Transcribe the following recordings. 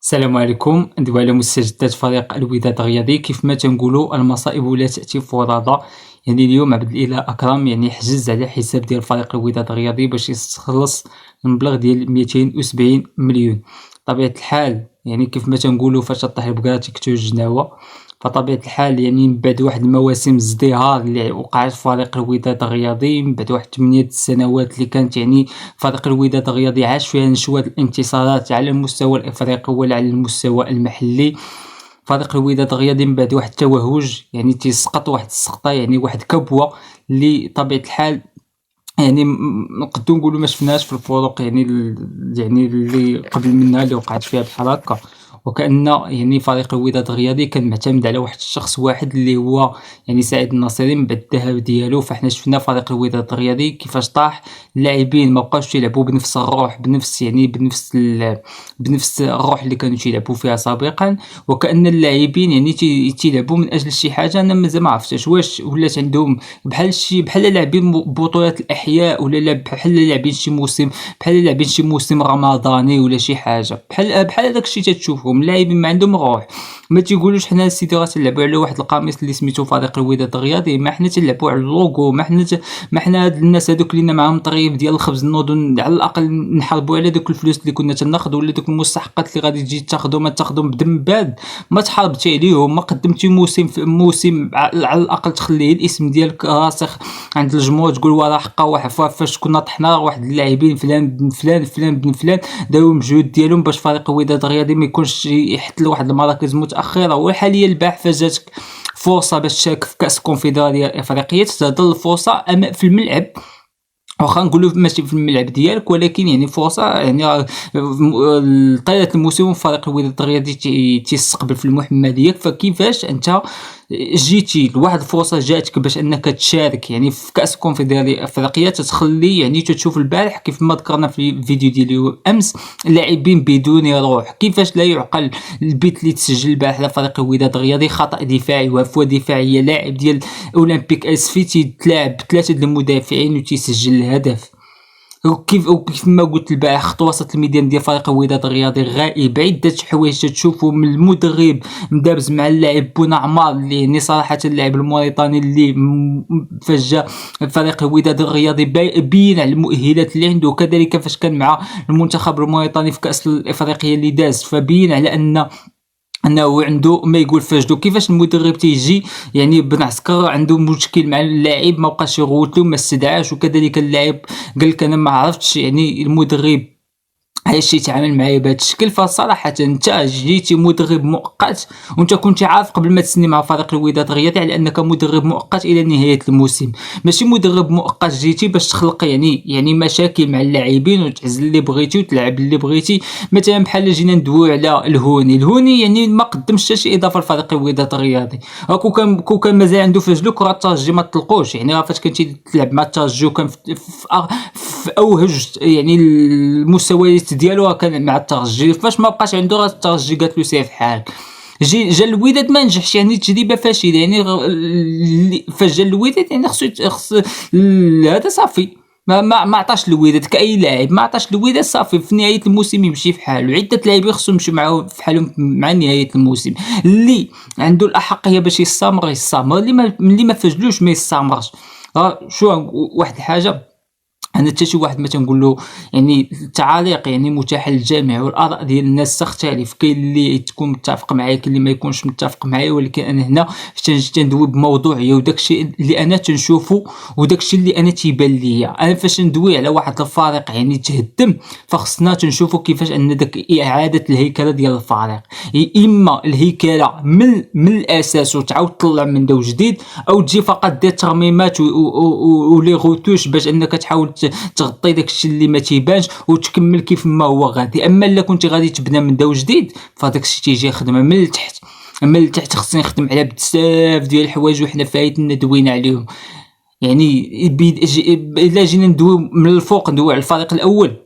السلام عليكم. ندوي على مستجدات فريق الوداد الرياضي. كيف ما تنقولوا المصائب لا تأتي فرادى. يعني اليوم عبد الإله أكرم حجز على حساب ديال فريق الوداد الرياضي باش يستخلص المبلغ ديال 270 مليون. طبيعة الحال كيف ما تنقولوا فاش طيح البقرة تكتوج الجناوة. فطبيعة الحال من بعد واحد المواسم ازدهار اللي وقعت في فريق الوداد الرياضي، من بعد واحد 8 سنوات اللي كانت فريق الوداد الرياضي عاش فيها نشوة الانتصارات على المستوى الافريقي ولا على المستوى المحلي. فريق الوداد الرياضي من بعد واحد التوهج تيسقط واحد السقطة، واحد كبوة اللي طبيعة الحال نقدروا نقولوا ما شفناهاش في الفروق اللي قبل منها اللي وقعت فيها بحال هكا. وكأن فريق الوداد الرياضي كان معتمد على واحد الشخص واحد اللي هو سعيد الناصري. من بعد الذهاب ديالو فاحنا شفنا فريق الوداد الرياضي كيفاش طاح. اللاعبين ما بقاوش يلعبوا بنفس الروح، بنفس الروح اللي كانوا يلعبوا فيها سابقا. وكأن اللاعبين تيلعبوا من اجل شي حاجه انا مازال ما عرفتش واش ولات عندهم بحال لاعبين بطولات الاحياء، ولا بحال لاعبين شي موسم رمضاني ولا شي حاجه بحال داك الشيء تتشوفهم اللاعبين ما عندهم روح. ما تيقولوش حنا السيدي راه تلعبوا على واحد القميص اللي سميتو فريق الوداد الرياضي، ما حنا تلعبوا على اللوغو. ما حنا هاد الناس هذوك اللي معاهم طريف ديال الخبز النوض على الاقل نحاربوا على دوك الفلوس اللي كنا تناخذوا، ولا دوك المستحقات اللي غادي تجي تاخذهم بدم باد. ما تحاربتي عليهم، ما قدمتي موسم على الاقل تخليه الاسم ديالك راسخ عند الجمهور، تقول وراه حقا واحد فاش كنا طحنا واحد اللاعبين فلان بن فلان داو مجهود ديالهم باش فريق الوداد الرياضي ما يكونش يحط لواحد المراكز متاخره. وحاليا البارح فاجاتك فرصه باش تشارك في كاس الكونفدراليه الافريقيه، تستهدر الفرصه في الملعب، واخا نقولوا ماشي في الملعب ديالك، ولكن فرصه طيله الموسم فريق الوداد الرياضي تيستقبل في المحمديه. فكيفاش انت جيتي لواحد الفرصه جاتك باش انك تشارك في كاس الكونفدراليه الافريقيه، تتخلي تشوف البارح كيف ما ذكرنا في الفيديو ديالي امس لاعبين بدون روح. كيفاش لا يعقل البيت اللي تسجل البارح لفريق الوداد الرياضي؟ خطا دفاعي وعفوه دفاعيه، لاعب ديال اولمبيك اسفي تيتلاعب بثلاثه المدافعين وتيسجل الهدف. وكيف ما قلت البارح خط وسط الميدان ديال فريق الوداد الرياضي غائب. عده حوايج تشوفوا من المدرب مدابز مع اللاعب بونا عمار اللي صراحه اللاعب الموريتاني اللي فاش جا فريق الوداد الرياضي بين على المؤهلات اللي عنده، وكذلك فاش كان مع المنتخب الموريتاني في كاس الافريقيه اللي داز، فبين على انه عنده ما يقول فاجدو. كيفاش المدرب تيجي بن عسكر عنده مشكل مع اللاعب، ما بقاش يغوتلو، ما استدعاش، وكذلك اللاعب قال لك انا ما عرفتش المدرب علاش يتعامل معايا بهذا الشكل. فصراحه انت جيتي مدرب مؤقت، وانت كنت عارف قبل ما تسني مع فريق الوداد الرياضي على انك مدرب مؤقت الى نهايه الموسم، ماشي مدرب مؤقت جيتي باش تخلق مشاكل مع اللاعبين وتعزل اللي بغيتي وتلعب اللي بغيتي. مثلا بحال جينا ندويو على الهوني ما قدمش حتى شي اضافه لفريق الوداد الرياضي. كون كان مازال عنده في رجلو كره الترجي ما تطلقوش، فاش كنتي تلعب مع الترجي وكان في اوهج المستويات ديالو كان مع الترجي، فاش ما بقاش عنده الترجي قالت له سير في حالك. جا الوداد ما نجحش، تجربه فاشله. فاش جا الوداد خص هذا صافي ما عطاش الوداد كاي لاعب، ما عطاش الوداد صافي في نهايه الموسم يمشي في حاله. عده لاعبين خصهم يمشيو معاه في حالهم مع نهايه الموسم. اللي عنده الاحقيه باش يستمر اللي ما فاجلوش ما يستمرش. شو واحد الحاجه انا حتى شي واحد ما تنقول له التعاليق متاحه للجميع، والاراء ديال الناس تختلف. كاين اللي تكون متفق معايا، كاين اللي ما يكونش متفق معايا، ولكن انا هنا تندوي بموضوعيه وداكشي اللي انا تنشوفه وداكشي اللي انا تيبان ليا. انا فاش ندوي على واحد الفريق تهدم، فخصنا تنشوفوا كيفاش ان داك اعاده الهيكله ديال الفريق، اما الهيكله من الاساس وتعاود تطلع من دو جديد، او تجي فقط دير ترميمات ولي غوتوش باش انك تحاول تغطي داكشي اللي ما تيبانش وتكمل كيف ما هو غادي. اما الا كنتي غادي تبنى من داو جديد فداكشي تيجي خدمه من التحت. خصني نخدم على بزاف ديال الحوايج وحنا فايتنا دوينا عليهم. الا جينا ندوي من الفوق، ندوي على الفريق الاول،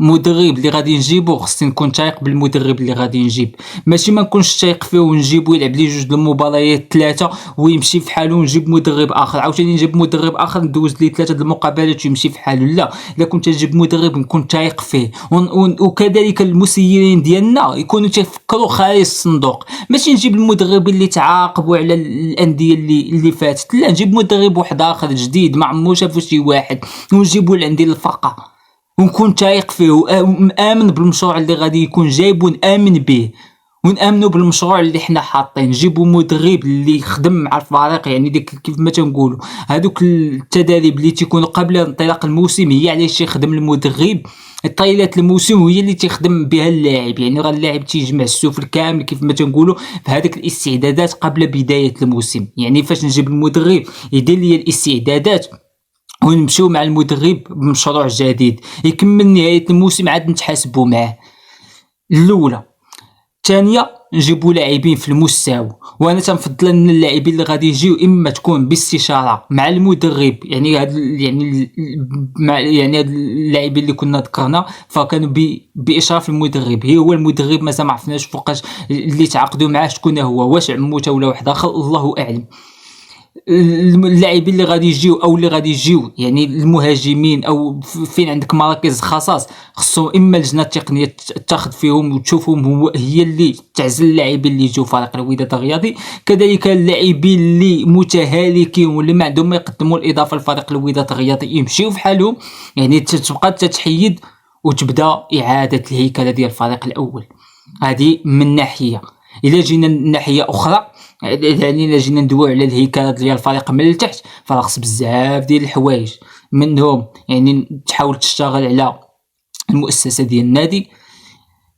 مدرب اللي غادي نجيبو خصني نكون تايق بالمدرب اللي غادي نجيب، ماشي ما نكونش تايق فيه ونجيبو يلعب لي جوج المباريات ثلاثه ويمشي في حاله ونجيب مدرب اخر، عاوتاني نجيب مدرب اخر ندوز ليه ثلاثه المقابلات ويمشي في حاله. لا، الا كنت نجيب مدرب نكون تايق فيه، وكذلك المسيرين ديالنا يكونوا تيفكروا خارج الصندوق، ماشي نجيب المدرب اللي تعاقبوا على الانديه اللي فاتت. لا، نجيب مدرب واحد اخر جديد ما عمرو شافو شي واحد ونجيبو لعندي الفرقه ونكون تايق فيه ومآمن بالمشروع اللي غادي يكون جايب ونآمن به ونآمنوا بالمشروع اللي حنا حاطين. نجيبوا مدرب اللي يخدم مع الفريق، يعني ديك كيف ما تنقولوا هذوك التدريب اللي تيكونوا قبل انطلاق الموسم هي علاش يخدم المدرب. طيلات الموسم هي اللي تيخدم بها اللاعب، يعني راه اللاعب تيجمع السفر كامل كيف ما تنقولوا في هذيك الاستعدادات قبل بدايه الموسم. يعني فاش نجيب المدرب يدير لي الاستعدادات ونمشيو مع المدرب بمشروع جديد يكمل نهايه الموسم عاد نتحاسبوا معاه. الاولى. الثانيه نجيبوا لاعبين في المستوى، وانا تنفضل ان اللاعبين اللي غادي يجيو اما تكون باستشاره مع المدرب، يعني هاد هاد اللاعبين اللي كنا ذكرنا فكانوا باشراف المدرب، هو المدرب مازال ما عرفناش فوقاش اللي تعاقدوا معاه شكون هو، واش عموته ولا واحد اخر الله اعلم. اللاعبين اللي غادي يجيو او اللي غادي يجيو يعني المهاجمين او فين عندك مراكز خصاص خصو اما اللجنه التقنيه تاخذ فيهم وتشوفهم هي اللي تعزل اللاعبين اللي يجيو فريق الوداد الرياضي. كذلك اللاعبين اللي متهالكين واللي ما عندهم ما يقدموا الاضافه لفريق الوداد الرياضي يمشيو في حالهم، يعني تبقى تتحيد وتبدا اعاده الهيكله ديال الفريق الاول. هذه من ناحيه. الا جينا ناحيه اخرى، يعني الا جينا ندويو على الهيكله ديال الفريق من التحت فراه خص بزاف ديال الحوايج، منهم يعني تحاول تشتغل على المؤسسه ديال النادي،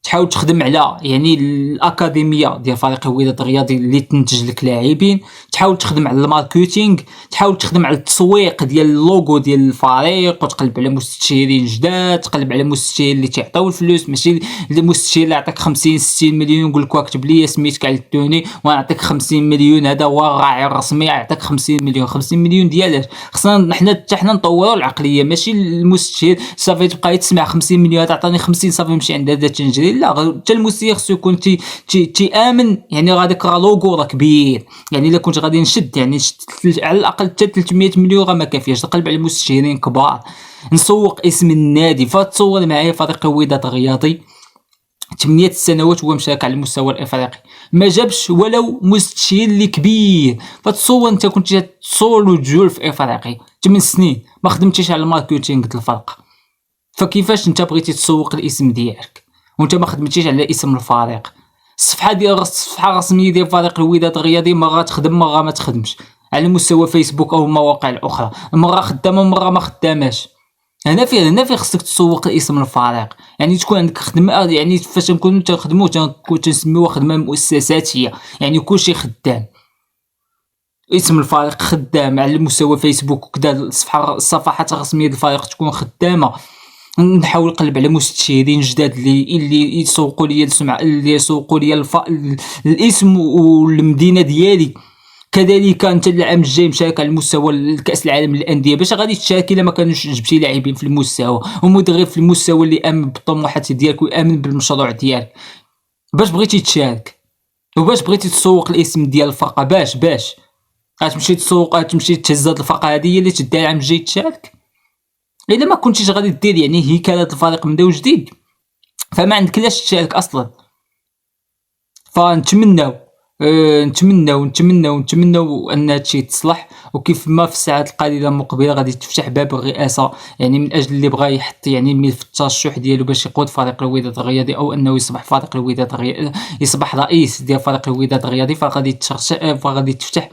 تحاول تخدم على يعني الاكاديميه ديال فريق الوداد الرياضي اللي تنتج لك لاعبين، تحاول تخدم على الماركتينغ، تحاول تخدم على التسويق ديال اللوغو ديال الفريق، وتقلب على مستشارين جداد، تقلب على مستشارين اللي تيعطيو الفلوس، ماشي المستشير اللي يعطيك 50 60 مليون يقول لك اكتب لي سميتك على التوني ونعطيك 50 مليون، هذا هو الراعي الرسمي يعطيك 50 مليون. 50 مليون ديالاش؟ خصنا حنا نطوروا العقليه، ماشي المستشير صافي تبقى تسمع 50 مليون تعطيني 50 صافي نمشي عند هذا تنجري. لا، حتى المستشير خصو يكون تيامن، يعني غاديك راه لوغو راه كبير، يعني الا كنت غادي نشد يعني على الاقل حتى 300 مليون راه ما كافياش، تقلب على المستشارين كبار، نسوق اسم النادي. فتصور معايا فريق الوداد الرياضي 8 سنوات هو مشارك على المستوى الافريقي ما جابش ولو مستشير اللي كبير. فتصور انت كنت تصور وتجول في افريقيا 8 سنين ما خدمتيش على الماركتينغ ديال الفرق، فكيفاش انت بغيتي تسوق الاسم ديالك وانت ما خدمتيش على اسم الفريق؟ الصفحه الرسميه ديال فريق الوداد الرياضي مره تخدم مره ما تخدمش على مستوى فيسبوك او المواقع الاخرى، مره خدامه مره ما خداماش. هنا فيه خصك تسوق اسم الفريق، يعني تكون عندك خدمه، يعني فاش نكونوا تخدموا تنسميوها خدمه مؤسساتيه، يعني كلشي خدام، اسم الفريق خدام على مستوى فيسبوك وكذا، الصفحات الرسميه ديال الفريق تكون خدامه. نحاول نقلب على مستشارين جداد اللي يسوقوا لي السمعه، اللي يسوقوا لي الاسم والمدينه ديالي. كذلك انت العام الجاي مشارك على المستوى الكاس العالم للانديه، باش غادي تشارك الا ما كانوش جبتي لاعبين في المستوى ومدرب في المستوى اللي امن بالطموحات ديالك ويامن بالمشروع ديالك. باش بغيتي تشارك وباش بغيتي تسوق الاسم ديال الفرقه، باش غتمشي تسوق، غتمشي تهز هاد الفرقه هذه هي اللي تدعي العام الجاي تشارك. الا ما كنتيش غادي دير يعني هيكله الفريق من جديد فما عندك لاش تشارك اصلا. فنتمناو نتمناو ان هادشي يتصلح، وكيف ما في الساعات القليله المقبله غادي تفتح باب الرئاسه، يعني من اجل اللي بغى يحط يعني ملف الترشح ديالو باش يقود فريق الوداد الرياضي او انه يصبح فريق الوداد الرياضي، يصبح رئيس ديال فريق الوداد الرياضي، فغادي تفتح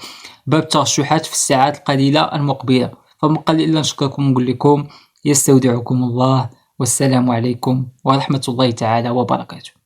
باب الترشحات في الساعات القليله المقبله. فما قال الا نشكركم ونقول لكم يستودعكم الله، والسلام عليكم ورحمه الله تعالى وبركاته.